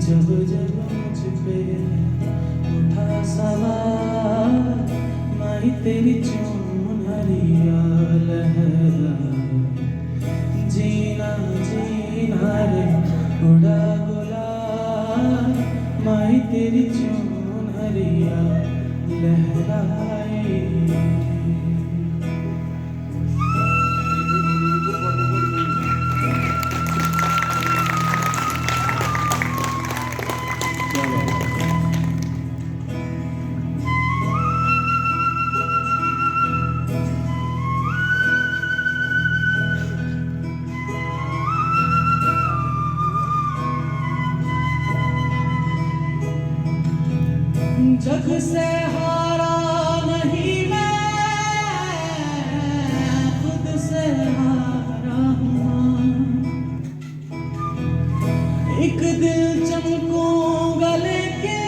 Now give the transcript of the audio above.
जब जब मुझ पे उठा सवाल, माही तेरी चुनरिया लहरा, जीना जीना रे उड़ा गुलाल, माही तेरी चुनरिया लहराए। जग से हारा नहीं मैं, खुद से हारा हूँ। एक दिल चमकूंगा लेके